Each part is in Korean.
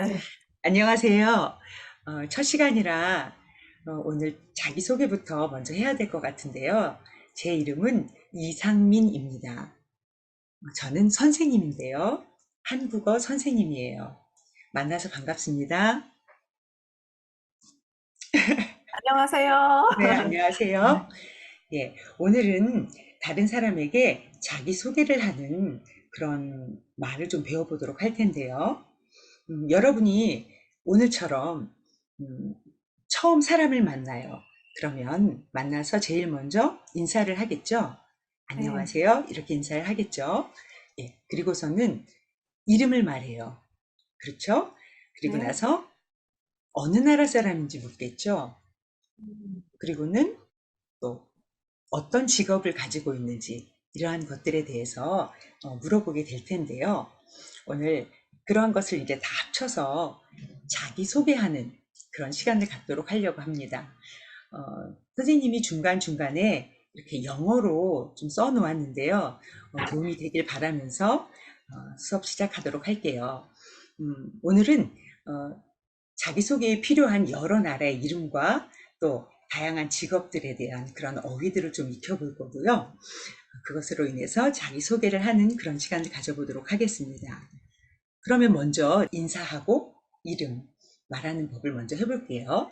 네. 안녕하세요. 첫 시간이라 오늘 자기소개부터 먼저 해야 될 것 같은데요. 제 이름은 이상민입니다. 저는 선생님인데요. 한국어 선생님이에요. 만나서 반갑습니다. 안녕하세요. 네, 네. 안녕하세요. 예, 오늘은 다른 사람에게 자기소개를 하는 그런 말을 좀 배워보도록 할 텐데요. 여러분이 오늘처럼 음, 처음 사람을 만나요. 그러면 만나서 제일 먼저 인사를 하겠죠? 네. 안녕하세요. 이렇게 인사를 하겠죠? 예, 그리고서는 이름을 말해요. 그렇죠? 그리고 네. 나서 어느 나라 사람인지 묻겠죠? 음, 그리고는 또 어떤 직업을 가지고 있는지 이러한 것들에 대해서 물어보게 될 텐데요. 오늘 그러한 것을 이제 다 합쳐서 자기소개하는 그런 시간을 갖도록 하려고 합니다. 선생님이 중간중간에 이렇게 영어로 좀 써놓았는데요. 도움이 되길 바라면서 수업 시작하도록 할게요. 오늘은 자기소개에 필요한 여러 나라의 이름과 또 다양한 직업들에 대한 그런 어휘들을 좀 익혀볼 거고요. 그것으로 인해서 자기소개를 하는 그런 시간을 가져보도록 하겠습니다. 그러면 먼저 인사하고 이름 말하는 법을 먼저 해볼게요.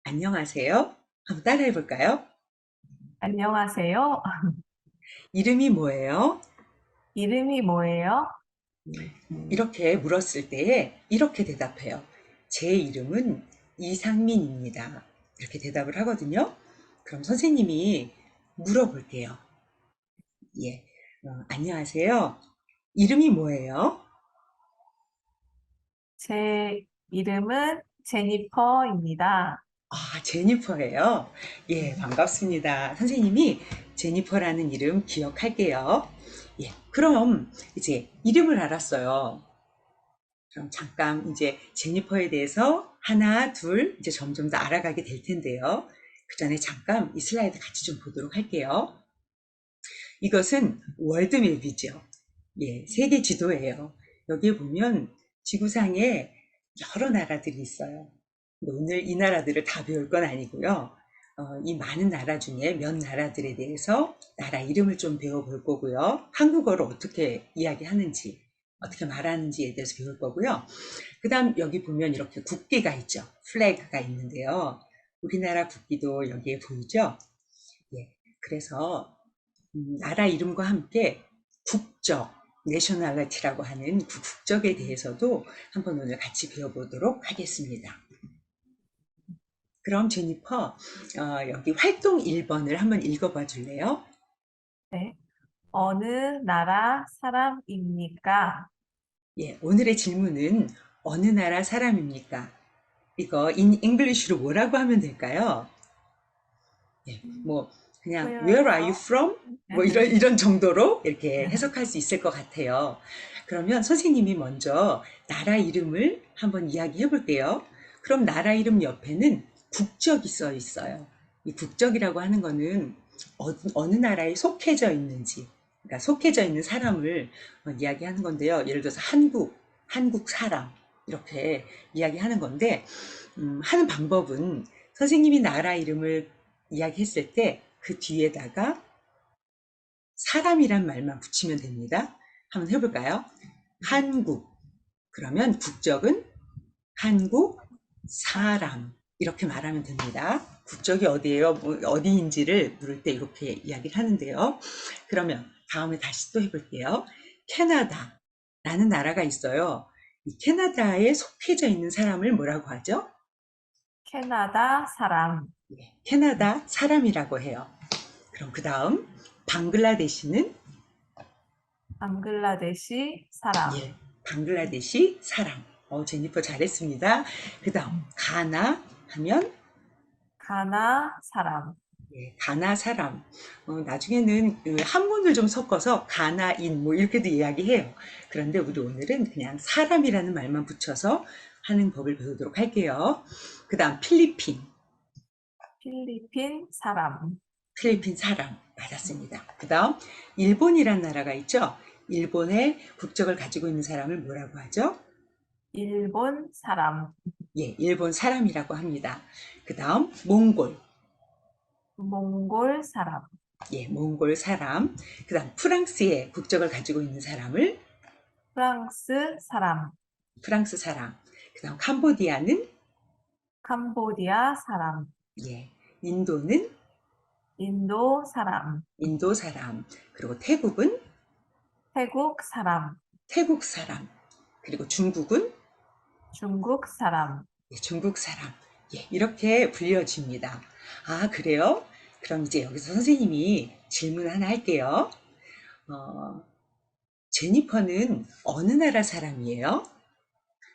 안녕하세요. 한번 따라해 볼까요? 안녕하세요. 이름이 뭐예요? 이름이 뭐예요? 이렇게 물었을 때에 이렇게 대답해요. 제 이름은 이상민입니다. 이렇게 대답을 하거든요. 그럼 선생님이 물어볼게요. 예. 안녕하세요. 이름이 뭐예요? 제 이름은 제니퍼입니다. 아, 제니퍼예요. 예, 반갑습니다. 선생님이 제니퍼라는 이름 기억할게요. 예, 그럼 이제 이름을 알았어요. 그럼 잠깐 이제 제니퍼에 대해서 하나, 둘, 이제 점점 더 알아가게 될 텐데요. 그 전에 잠깐 이 슬라이드 같이 좀 보도록 할게요. 이것은 월드맵이죠. 예, 세계 지도예요. 여기에 보면 지구상에 여러 나라들이 있어요. 오늘 이 나라들을 다 배울 건 아니고요. 이 많은 나라 중에 몇 나라들에 대해서 나라 이름을 좀 배워볼 거고요. 한국어를 어떻게 이야기하는지, 어떻게 말하는지에 대해서 배울 거고요. 그 다음 여기 보면 이렇게 국기가 있죠. 플래그가 있는데요. 우리나라 국기도 여기에 보이죠? 예. 그래서 나라 이름과 함께 국적, 내셔널리티라고 하는 그 국적에 대해서도 한번 오늘 같이 배워보도록 하겠습니다. 그럼 제니퍼, 여기 활동 1번을 한번 읽어봐 줄래요? 네. 어느 나라 사람입니까? 예, 오늘의 질문은 어느 나라 사람입니까? 이거 in English로 뭐라고 하면 될까요? 예, 뭐 그냥 Where are Where you are you from? from? 뭐 이런 정도로 이렇게 해석할 수 있을 것 같아요. 그러면 선생님이 먼저 나라 이름을 한번 이야기해 볼게요. 그럼 나라 이름 옆에는 국적이 써 있어요. 이 국적이라고 하는 거는 어느 나라에 속해져 있는지, 그러니까 속해져 있는 사람을 이야기하는 건데요. 예를 들어서 한국 사람 이렇게 이야기하는 건데 하는 방법은 선생님이 나라 이름을 이야기했을 때 그 뒤에다가 사람이란 말만 붙이면 됩니다. 한번 해볼까요? 한국. 그러면 국적은 한국 사람. 이렇게 말하면 됩니다. 국적이 어디예요? 뭐 어디인지를 물을 때 이렇게 이야기를 하는데요. 그러면 다음에 다시 또 해볼게요. 캐나다라는 나라가 있어요. 이 캐나다에 속해져 있는 사람을 뭐라고 하죠? 캐나다 사람. 캐나다 사람이라고 해요. 그럼 그 다음 방글라데시는 방글라데시 사람. 예, 방글라데시 사람. 제니퍼 잘했습니다. 그 다음 가나 하면 가나 사람. 예, 가나 사람. 나중에는 그 한문을 좀 섞어서 가나인 뭐 이렇게도 이야기해요. 그런데 우리 오늘은 그냥 사람이라는 말만 붙여서 하는 법을 배우도록 할게요. 그 다음 필리핀 사람. 필리핀 사람 맞았습니다. 그 다음 일본이란 나라가 있죠. 일본의 국적을 가지고 있는 사람을 뭐라고 하죠? 일본 사람. 예, 일본 사람이라고 합니다. 그 다음, 몽골. 몽골 사람. 예, 몽골 사람. 그 다음, 프랑스의 국적을 가지고 있는 사람을 프랑스 사람. 프랑스 사람. 그 다음, 캄보디아는 캄보디아 사람. 예, 인도는 인도 사람. 인도 사람. 그리고 태국은 태국 사람. 태국 사람. 그리고 중국은 중국 사람. 예, 중국 사람. 예, 이렇게 불려집니다. 아, 그래요? 그럼 이제 여기서 선생님이 질문 하나 할게요. 어, 제니퍼는 어느 나라 사람이에요?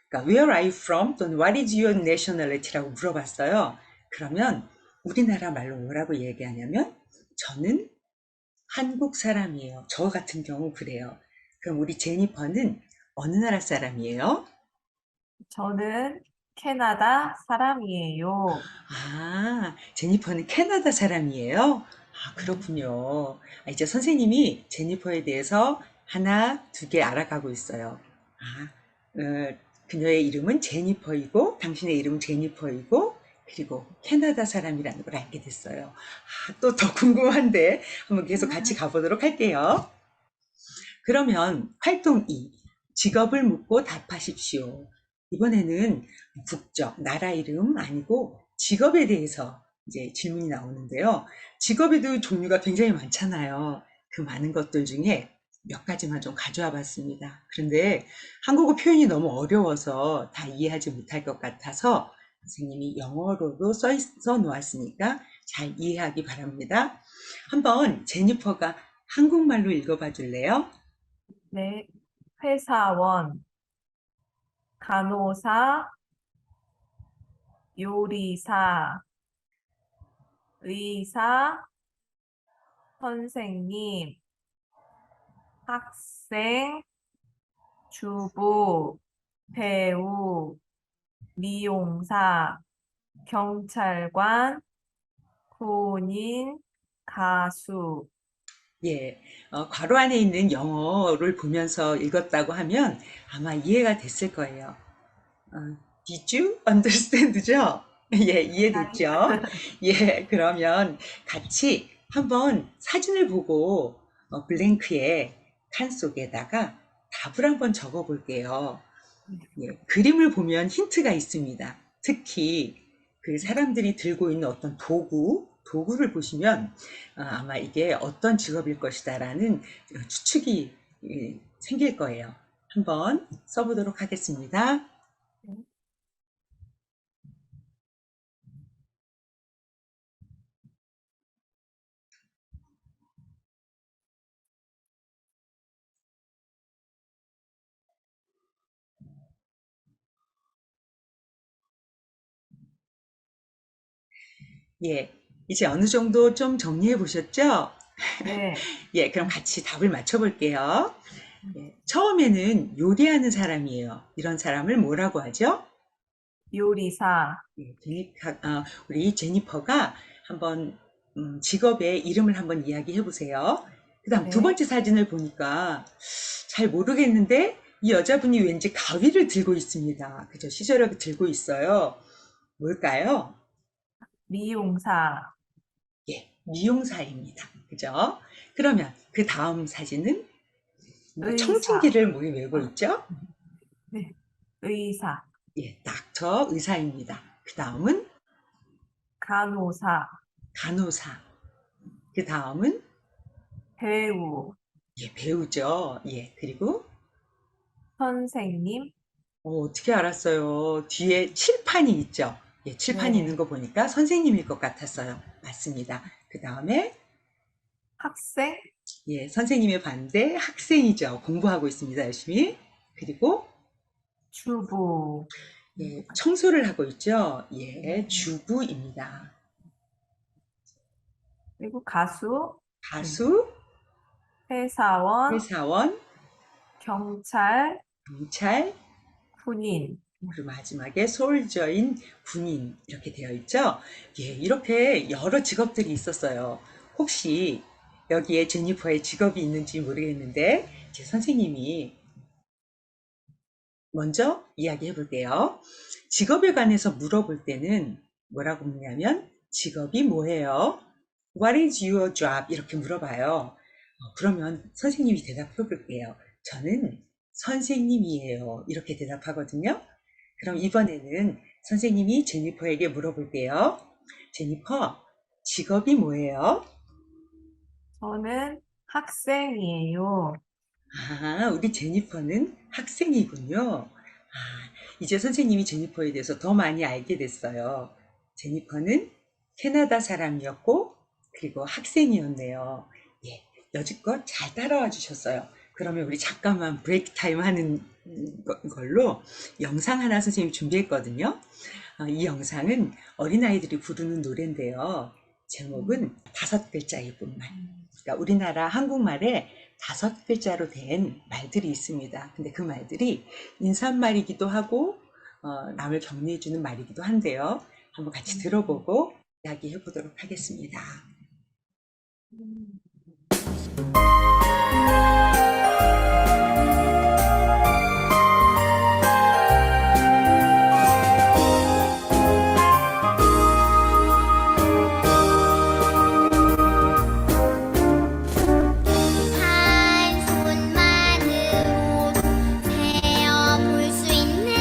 그러니까 Where are you from? 또는 What is your nationality라고 물어봤어요. 그러면 우리나라 말로 뭐라고 얘기하냐면 저는 한국 사람이에요. 저 같은 경우 그래요. 그럼 우리 제니퍼는 어느 나라 사람이에요? 저는 캐나다 사람이에요. 아, 제니퍼는 캐나다 사람이에요? 아, 그렇군요. 아, 이제 선생님이 제니퍼에 대해서 하나, 두 개 알아가고 있어요. 아, 그녀의 이름은 제니퍼이고, 당신의 이름은 제니퍼이고, 그리고 캐나다 사람이라는 걸 알게 됐어요. 아, 또 더 궁금한데, 한번 계속 같이 가보도록 할게요. 그러면 활동 2, 직업을 묻고 답하십시오. 이번에는 국적, 나라 이름 아니고 직업에 대해서 이제 질문이 나오는데요. 직업에도 종류가 굉장히 많잖아요. 그 많은 것들 중에 몇 가지만 좀 가져와 봤습니다. 그런데 한국어 표현이 너무 어려워서 다 이해하지 못할 것 같아서 선생님이 영어로도 써 놓았으니까 잘 이해하기 바랍니다. 한번 제니퍼가 한국말로 읽어봐 줄래요? 네, 회사원, 간호사, 요리사, 의사, 선생님, 학생, 주부, 배우, 미용사, 경찰관, 군인, 가수. 예, 괄호 안에 있는 영어를 보면서 읽었다고 하면 아마 이해가 됐을 거예요. Did you understand죠? 예, 이해됐죠? 예, 그러면 같이 한번 사진을 보고 블랭크에 칸 속에다가 답을 한번 적어 볼게요. 예, 그림을 보면 힌트가 있습니다. 특히 그 사람들이 들고 있는 어떤 도구를 보시면 아마 이게 어떤 직업일 것이다라는 추측이 생길 거예요. 한번 써보도록 하겠습니다. 예, 이제 어느 정도 좀 정리해 보셨죠? 네, 예, 그럼 같이 답을 맞춰볼게요. 예, 처음에는 요리하는 사람이에요. 이런 사람을 뭐라고 하죠? 요리사. 예, 우리 제니퍼가 한번 직업의 이름을 한번 이야기해 보세요. 그 다음 두 네, 번째 사진을 보니까 잘 모르겠는데 이 여자분이 왠지 가위를 들고 있습니다. 그죠? 시저력을 들고 있어요. 뭘까요? 미용사, 예, 미용사입니다. 그죠? 그러면 그 다음 사진은 뭔가 의사. 청진기를 목에 메고 있죠? 네, 의사, 예, 닥터 의사입니다. 그 다음은 간호사, 간호사. 그 다음은 배우, 예, 배우죠. 예, 그리고 선생님. 어떻게 알았어요? 뒤에 칠판이 있죠? 예, 칠판이 있는 네, 거 보니까 선생님일 것 같았어요. 맞습니다. 그 다음에 학생, 예, 선생님의 반대 학생이죠. 공부하고 있습니다. 열심히. 그리고 주부. 예, 청소를 하고 있죠. 예, 네. 주부입니다. 그리고 가수, 네. 가수, 회사원, 회사원, 경찰, 경찰, 군인. 그리고 마지막에 솔저인 군인 이렇게 되어 있죠. 예, 이렇게 여러 직업들이 있었어요. 혹시 여기에 제니퍼의 직업이 있는지 모르겠는데 제 선생님이 먼저 이야기해 볼게요. 직업에 관해서 물어볼 때는 뭐라고 묻냐면 직업이 뭐예요? What is your job? 이렇게 물어봐요. 그러면 선생님이 대답해 볼게요. 저는 선생님이에요. 이렇게 대답하거든요. 그럼 이번에는 선생님이 제니퍼에게 물어볼게요. 제니퍼, 직업이 뭐예요? 저는 학생이에요. 우리 제니퍼는 학생이군요. 이제 선생님이 제니퍼에 대해서 더 많이 알게 됐어요. 제니퍼는 캐나다 사람이었고, 그리고 학생이었네요. 예, 여지껏 잘 따라와 주셨어요. 그러면 우리 잠깐만 브레이크 타임 하는 걸로 영상 하나 선생님이 준비했거든요. 이 영상은 어린아이들이 부르는 노래인데요. 제목은 5글자 예쁜말. 그러니까 우리나라 한국말에 5글자로 된 말들이 있습니다. 근데 그 말들이 인사말이기도 하고 남을 격려해주는 말이기도 한데요. 한번 같이 들어보고 이야기해 보도록 하겠습니다. 음, 한손만으로 세어볼 수 있는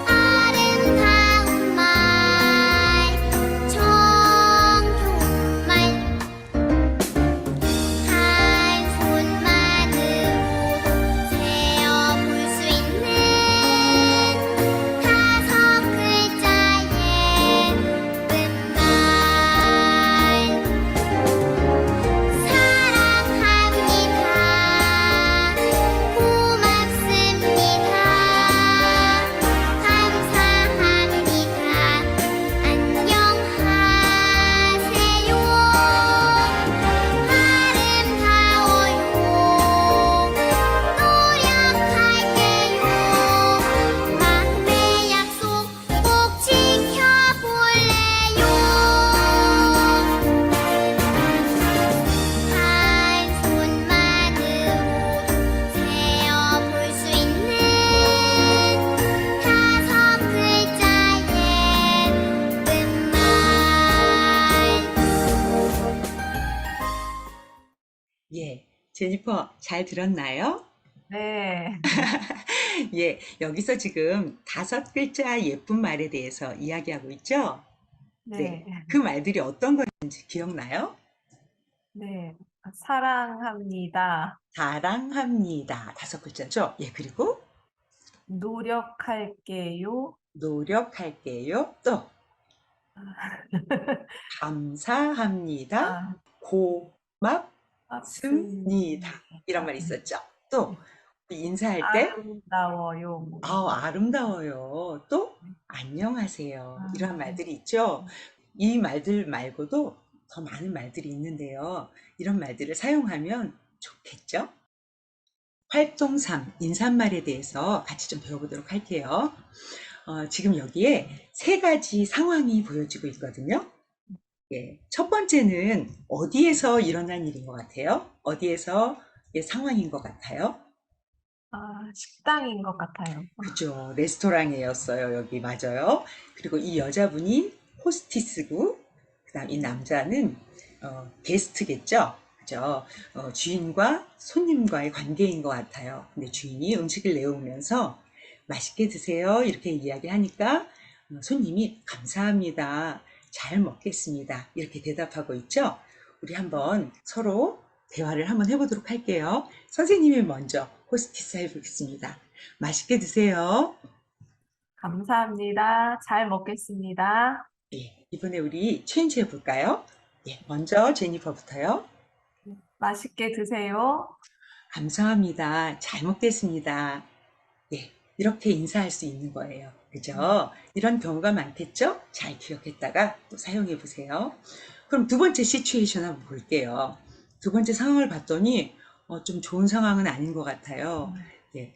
아름다운 말, 정겨운 말. 한손만으로 세어볼 수 있는 5글자의 예쁜 말. 사랑합니다. 고맙습니다. 감사합니다. 안녕하세요. 아름다워요. 노력할게요. 마음의 약속 꼭 지켜볼래요. 한손만으로 세어볼 수 있는 5글자의 예쁜 말. 예, 제니퍼 잘 들었나요? 네. 예, 여기서 지금 5글자 예쁜 말에 대해서 이야기하고 있죠? 네. 그 말들이 어떤 건지 기억나요? 네. 사랑합니다. 사랑합니다. 5글자죠? 예, 그리고 노력할게요. 노력할게요. 또 감사합니다. 아, 고맙습니다. 맞습니다. 이런 말이 있었죠. 또 우리 인사할 때 아름다워요. 아름다워요. 또 안녕하세요. 이런 아, 말들이 있죠. 이 말들 말고도 더 많은 말들이 있는데요. 이런 말들을 사용하면 좋겠죠? 활동 3, 인사말에 대해서 같이 좀 배워보도록 할게요. 지금 여기에 3가지 상황이 보여지고 있거든요. 예, 첫 번째는 어디에서 일어난 일인 것 같아요? 어디에서의 상황인 것 같아요? 식당인 것 같아요. 그죠. 레스토랑이었어요. 여기 맞아요. 그리고 이 여자분이 호스티스고, 그다음 이 남자는 게스트겠죠. 그죠. 주인과 손님과의 관계인 것 같아요. 근데 주인이 음식을 내오면서 맛있게 드세요. 이렇게 이야기하니까 손님이 감사합니다. 잘 먹겠습니다. 이렇게 대답하고 있죠. 우리 한번 서로 대화를 한번 해보도록 할게요. 선생님이 먼저 호스티스 해보겠습니다. 맛있게 드세요. 감사합니다. 잘 먹겠습니다. 예, 이번에 우리 체인지 해볼까요? 예, 먼저 제니퍼부터요. 맛있게 드세요. 감사합니다. 잘 먹겠습니다. 예, 이렇게 인사할 수 있는 거예요. 그죠? 이런 경우가 많겠죠? 잘 기억했다가 또 사용해 보세요. 그럼 두 번째 시츄에이션 한번 볼게요. 두 번째 상황을 봤더니 좀 좋은 상황은 아닌 것 같아요. 예,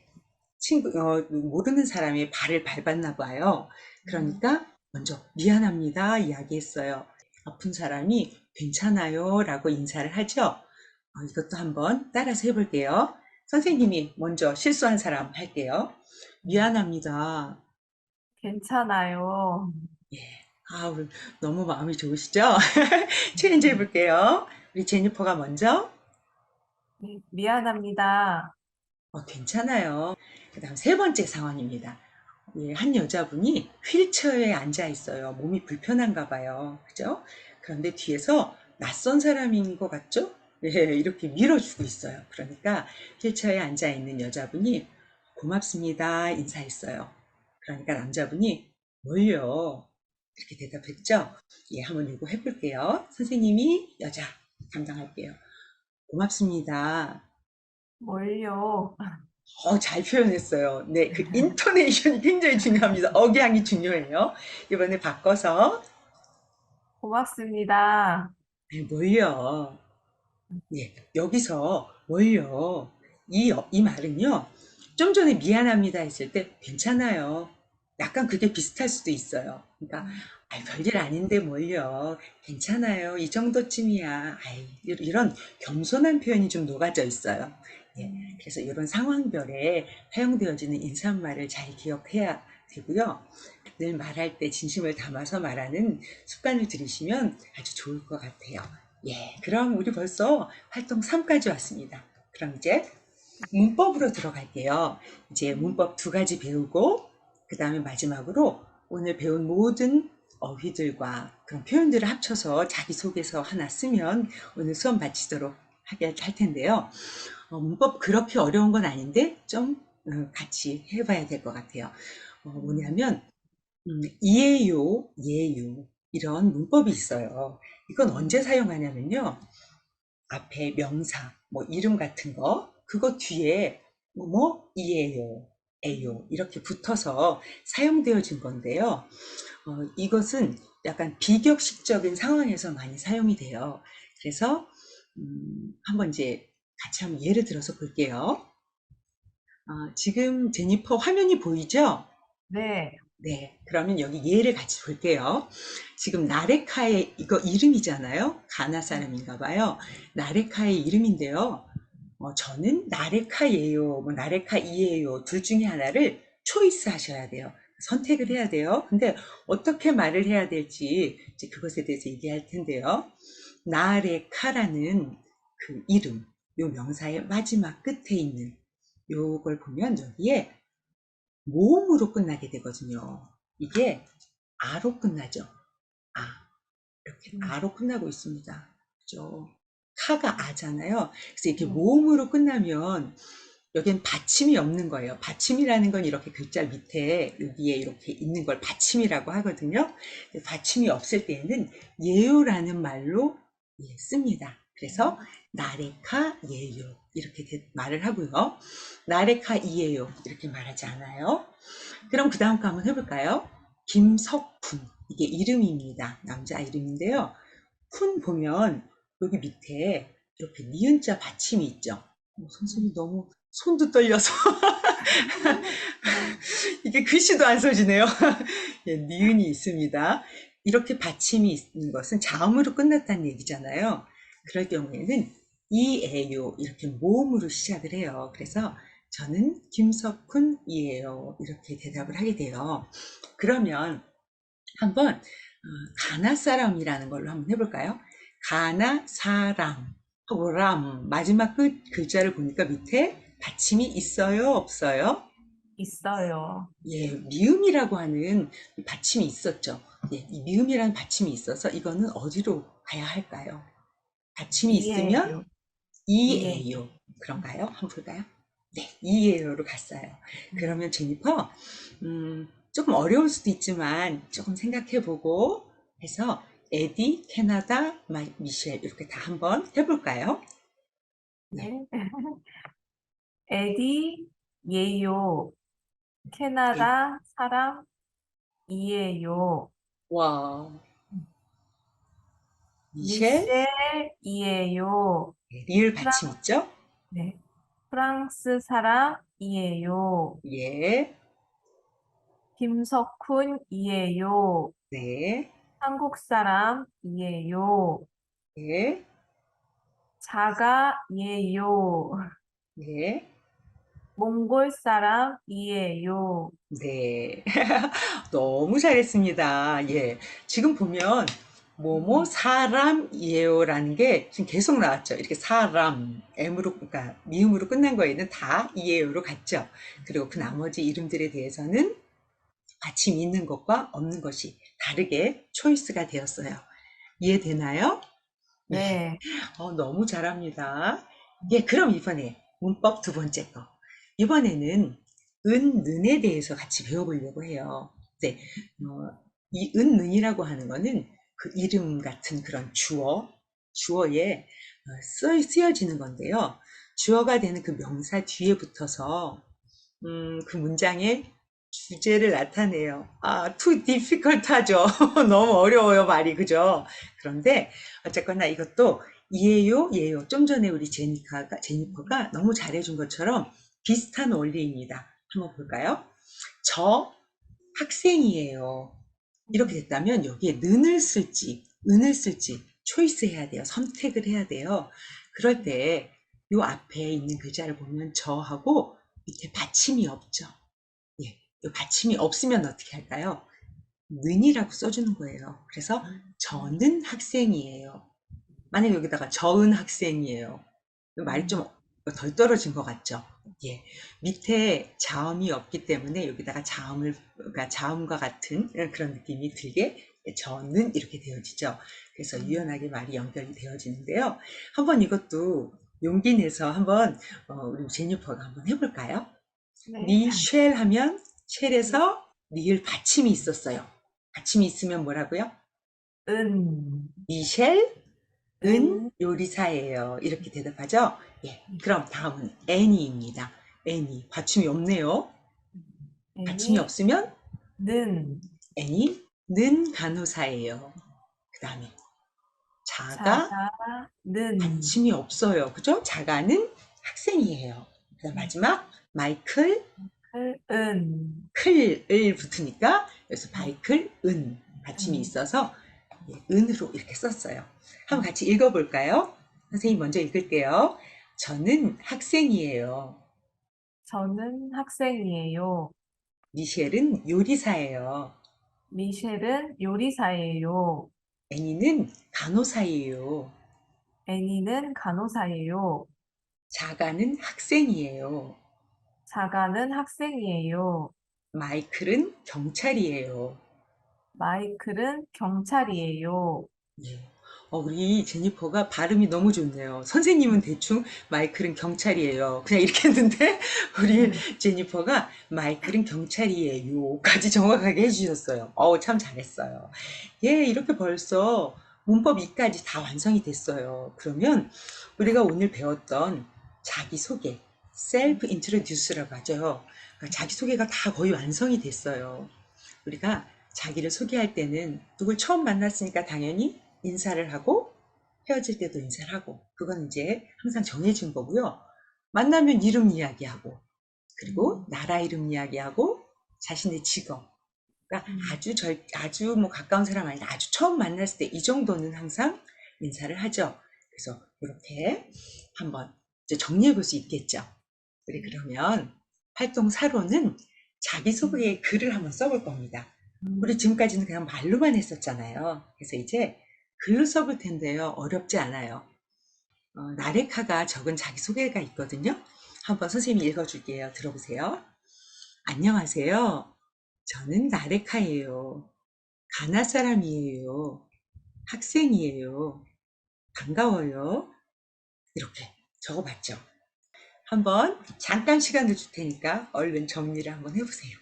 모르는 사람의 발을 밟았나 봐요. 그러니까 먼저 미안합니다 이야기했어요. 아픈 사람이 괜찮아요 라고 인사를 하죠. 이것도 한번 따라서 해볼게요. 선생님이 먼저 실수한 사람 할게요. 미안합니다. 괜찮아요. 예. 오늘 너무 마음이 좋으시죠? 체인지 해볼게요. 우리 제니퍼가 먼저. 네, 미안합니다. 괜찮아요. 그 다음 세 번째 상황입니다. 예, 한 여자분이 휠체어에 앉아 있어요. 몸이 불편한가 봐요. 그죠? 그런데 뒤에서 낯선 사람인 것 같죠? 예, 이렇게 밀어주고 있어요. 그러니까 휠체어에 앉아 있는 여자분이 고맙습니다. 인사했어요. 그러니까 남자분이 뭘요? 이렇게 대답했죠? 예, 한번 이거 해볼게요. 선생님이 여자 담당할게요. 고맙습니다. 뭘요? 잘 표현했어요. 네, 그 인토네이션이 굉장히 중요합니다. 억양이 중요해요. 이번에 바꿔서, 고맙습니다. 네, 뭘요? 예, 여기서 뭘요? 이 말은요, 좀 전에 미안합니다 했을 때 괜찮아요. 약간 그게 비슷할 수도 있어요. 그러니까, 별일 아닌데 뭘요? 괜찮아요. 이 정도쯤이야. 이런 겸손한 표현이 좀 녹아져 있어요. 예, 그래서 이런 상황별에 사용되어지는 인사말을 잘 기억해야 되고요. 늘 말할 때 진심을 담아서 말하는 습관을 들이시면 아주 좋을 것 같아요. 예, 그럼 우리 벌써 활동 3까지 왔습니다. 그럼 이제 문법으로 들어갈게요. 이제 문법 2가지 배우고 그 다음에 마지막으로 오늘 배운 모든 어휘들과 그런 표현들을 합쳐서 자기소개서 하나 쓰면 오늘 수업 마치도록 할 텐데요. 문법 그렇게 어려운 건 아닌데 좀 같이 해봐야 될 것 같아요. 뭐냐면 이에요, 예요 이런 문법이 있어요. 이건 언제 사용하냐면요. 앞에 명사, 뭐 이름 같은 거, 그거 뒤에 이에요, 에요 이렇게 붙어서 사용되어진 건데요. 이것은 약간 비격식적인 상황에서 많이 사용이 돼요. 그래서 한번 이제 같이 한번 예를 들어서 볼게요. 지금 제니퍼 화면이 보이죠? 네, 네, 그러면 여기 예를 같이 볼게요. 지금 나레카의 이거 이름이잖아요. 가나 사람인가 봐요. 나레카의 이름인데요. 저는 나레카예요, 뭐 나레카이예요. 둘 중에 하나를 초이스 하셔야 돼요. 선택을 해야 돼요. 근데 어떻게 말을 해야 될지 이제 그것에 대해서 얘기할 텐데요. 나레카라는 그 이름, 요 명사의 마지막 끝에 있는 요걸 보면 여기에 모음으로 끝나게 되거든요. 이게 아로 끝나죠. 이렇게 아로 끝나고 있습니다. 그죠? 카가 아잖아요. 그래서 이렇게 모음으로 끝나면 여기엔 받침이 없는 거예요. 받침이라는 건 이렇게 글자 밑에 여기에 이렇게 있는 걸 받침이라고 하거든요. 받침이 없을 때에는 예요라는 말로 씁니다. 그래서 나레카 예요 이렇게 말을 하고요. 나레카 이예요 이렇게 말하지 않아요. 그럼 그 다음 거 한번 해볼까요? 김석훈 이게 이름입니다. 남자 이름인데요. 쿤 보면 여기 밑에 이렇게 니은자 받침이 있죠. 선생님 너무 손도 떨려서 이게 글씨도 안 써지네요. 예, 니은이 있습니다. 이렇게 받침이 있는 것은 자음으로 끝났다는 얘기잖아요. 그럴 경우에는 이에요 이렇게 모음으로 시작을 해요. 그래서 저는 김석훈이에요 이렇게 대답을 하게 돼요. 그러면 한번 가나 사람이라는 걸로 한번 해볼까요? 가나 사람 하고 람 마지막 끝 글자를 보니까 밑에 받침이 있어요, 없어요? 있어요. 예, 미음이라고 하는 받침이 있었죠. 예, 이 미음이라는 받침이 있어서 이거는 어디로 가야 할까요? 받침이 있으면 이에요. 이에요. 그런가요? 한번 볼까요? 네, 이에요로 갔어요. 그러면 제니퍼, 조금 어려울 수도 있지만 조금 생각해보고 해서 에디, 캐나다, 미셸 이렇게 다 한번 해볼까요? 네. 에디, 예요. 예. 캐나다 사람, 이에요. 와, 미셸, 미셸, 이에요. 네, 리을 프랑, 받침 있죠? 네. 프랑스 사람, 이에요. 예, 김석훈, 이에요. 네, 한국 사람, 이에요. 네, 자가, 이에요. 네, 몽골 사람이에요. 네. 너무 잘했습니다. 예. 지금 보면 뭐뭐 사람이에요라는 게 지금 계속 나왔죠. 이렇게 사람, M으로, 그러니까 미음으로 끝난 거에는 다 이에요로 갔죠. 그리고 그 나머지 이름들에 대해서는 받침이 있는 것과 없는 것이 다르게 초이스가 되었어요. 이해되나요? 예. 네. 너무 잘합니다. 예, 그럼 이번에 문법 두 번째 거. 이번에는 은, 는에 대해서 같이 배워보려고 해요. 네, 이 은, 는이라고 하는 거는 그 이름 같은 그런 주어에 쓰여지는 건데요. 주어가 되는 그 명사 뒤에 붙어서 그 문장의 주제를 나타내요. too difficult 하죠. 너무 어려워요, 말이. 그죠? 그런데 어쨌거나 이것도 이에요. 좀 전에 우리 제니퍼가 너무 잘해준 것처럼 비슷한 원리입니다. 한번 볼까요? 저 학생이에요. 이렇게 됐다면 여기에 는을 쓸지, 은을 쓸지 초이스 해야 돼요. 선택을 해야 돼요. 그럴 때 요 앞에 있는 글자를 보면 저하고 밑에 받침이 없죠. 예, 요 받침이 없으면 어떻게 할까요? 는이라고 써주는 거예요. 그래서 저는 학생이에요. 만약에 여기다가 저은 학생이에요. 말이 좀 덜 떨어진 것 같죠? 예. 밑에 자음이 없기 때문에 여기다가 그러니까 자음과 같은 그런 느낌이 들게 저는 이렇게 되어지죠. 그래서 유연하게 말이 연결이 되어지는데요. 한번 이것도 용기 내서 한번 우리 제니퍼가 한번 해볼까요? 네. 니쉘 하면 쉘에서 니을 받침이 있었어요. 받침이 있으면 뭐라고요? 은. 미셸 은 요리사예요. 이렇게 대답하죠? 예. 그럼 다음은 애니입니다. 애니. 받침이 없네요. 받침이 애니, 없으면 는. 애니는 간호사예요. 그 다음에 자가 자가는. 받침이 없어요. 그죠? 자가는 학생이에요. 그 다음 마지막 마이클 은. 클을 붙으니까 여기서 바이클 은 받침이 있어서 은으로 이렇게 썼어요. 한번 같이 읽어볼까요? 선생님 먼저 읽을게요. 저는 학생이에요. 저는 학생이에요. 미셸은 요리사예요. 미셸은 요리사예요. 애니는 간호사예요. 애니는 간호사예요. 자가는 학생이에요. 자가는 학생이에요. 마이클은 경찰이에요. 마이클은 경찰이에요. 예. 우리 제니퍼가 발음이 너무 좋네요. 선생님은 대충 마이클은 경찰이에요. 그냥 이렇게 했는데 우리 제니퍼가 마이클은 경찰이에요까지 정확하게 해주셨어요. 참 잘했어요. 예, 이렇게 벌써 문법 2까지 다 완성이 됐어요. 그러면 우리가 오늘 배웠던 자기소개, 셀프 인트로듀스라고 하죠. 그러니까 자기소개가 다 거의 완성이 됐어요. 우리가 자기를 소개할 때는 누굴 처음 만났으니까 당연히 인사를 하고 헤어질 때도 인사를 하고 그건 이제 항상 정해진 거고요. 만나면 이름 이야기하고 그리고 나라 이름 이야기하고 자신의 직업 그러니까 아주 뭐 가까운 사람 아니다 아주 처음 만났을 때 이 정도는 항상 인사를 하죠. 그래서 이렇게 한번 이제 정리해 볼 수 있겠죠. 우리 그러면 활동 4로는 자기소개 글을 한번 써볼 겁니다. 우리 지금까지는 그냥 말로만 했었잖아요. 그래서 이제 글로 써볼 텐데요. 어렵지 않아요. 나레카가 적은 자기소개가 있거든요. 한번 선생님이 읽어줄게요. 들어보세요. 안녕하세요. 저는 나레카예요. 가나 사람이에요. 학생이에요. 반가워요. 이렇게 적어봤죠. 한번 잠깐 시간을 줄 테니까 얼른 정리를 한번 해보세요.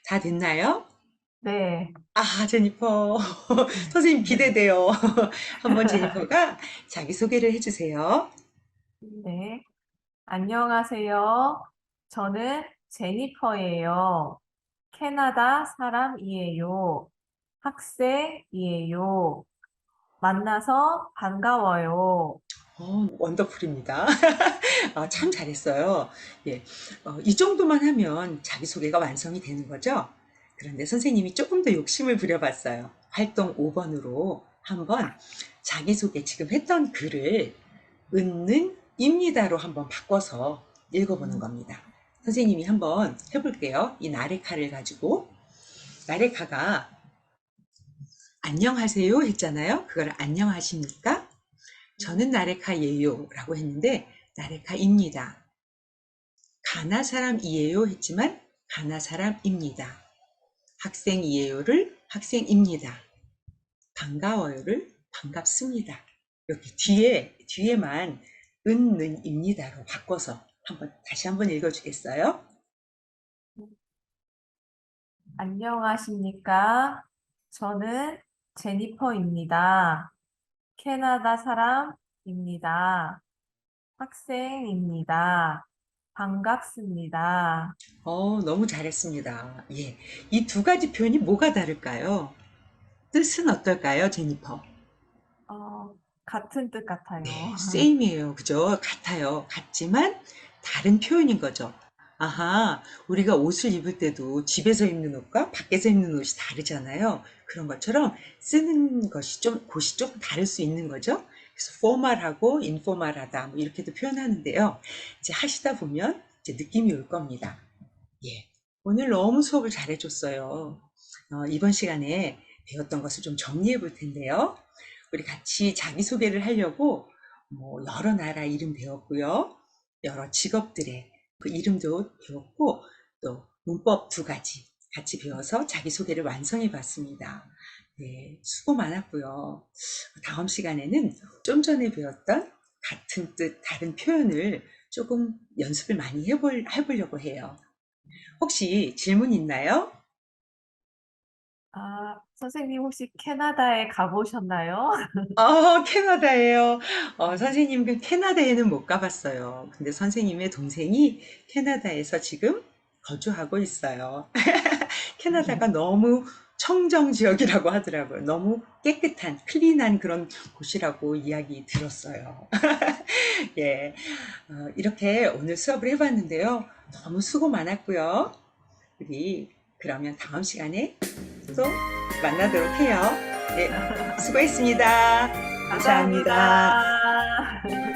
다 됐나요? 네. 제니퍼. 선생님 기대돼요. 한번 제니퍼가 자기소개를 해주세요. 네. 안녕하세요. 저는 제니퍼예요. 캐나다 사람이에요. 학생이에요. 만나서 반가워요. 원더풀입니다. 참 잘했어요. 예, 이 정도만 하면 자기소개가 완성이 되는 거죠. 그런데 선생님이 조금 더 욕심을 부려봤어요. 활동 5번으로 한번 자기소개 지금 했던 글을 은는 입니다로 한번 바꿔서 읽어보는 겁니다. 선생님이 한번 해볼게요. 이 나레카를 가지고. 나레카가 안녕하세요 했잖아요. 그걸 안녕하십니까? 저는 나레카예요 라고 했는데 나레카입니다. 가나 사람이에요 했지만 가나 사람입니다. 학생이에요를 학생입니다. 반가워요를 반갑습니다. 여기 뒤에만 은는입니다로 바꿔서 다시 한번 읽어주겠어요? 안녕하십니까? 저는 제니퍼입니다. 캐나다 사람입니다. 학생입니다. 반갑습니다. 너무 잘했습니다. 예, 이 두 가지 표현이 뭐가 다를까요? 뜻은 어떨까요, 제니퍼? 같은 뜻 같아요. 네, same이에요. 그죠? 같아요. 같지만 다른 표현인 거죠. 아하, 우리가 옷을 입을 때도 집에서 입는 옷과 밖에서 입는 옷이 다르잖아요. 그런 것처럼 쓰는 곳이 좀 다를 수 있는 거죠. 그래서 포멀하고 인포멀하다 뭐 이렇게도 표현하는데요. 이제 하시다 보면 이제 느낌이 올 겁니다. 예, 오늘 너무 수업을 잘해줬어요. 이번 시간에 배웠던 것을 좀 정리해 볼 텐데요. 우리 같이 자기소개를 하려고 여러 나라 이름 배웠고요. 여러 직업들의 그 이름도 배웠고 또 문법 2가지 같이 배워서 자기소개를 완성해 봤습니다. 네, 수고 많았고요. 다음 시간에는 좀 전에 배웠던 같은 뜻 다른 표현을 조금 연습을 많이 해보려고 해요. 혹시 질문 있나요? 선생님 혹시 캐나다에 가보셨나요? 캐나다예요. 선생님은 캐나다에는 못 가봤어요. 근데 선생님의 동생이 캐나다에서 지금 거주하고 있어요. 캐나다가 너무 청정 지역이라고 하더라고요. 너무 깨끗한, 클린한 그런 곳이라고 이야기 들었어요. 예, 이렇게 오늘 수업을 해봤는데요. 너무 수고 많았고요. 우리 그러면 다음 시간에 또 만나도록 해요. 네, 수고했습니다. 감사합니다. 감사합니다.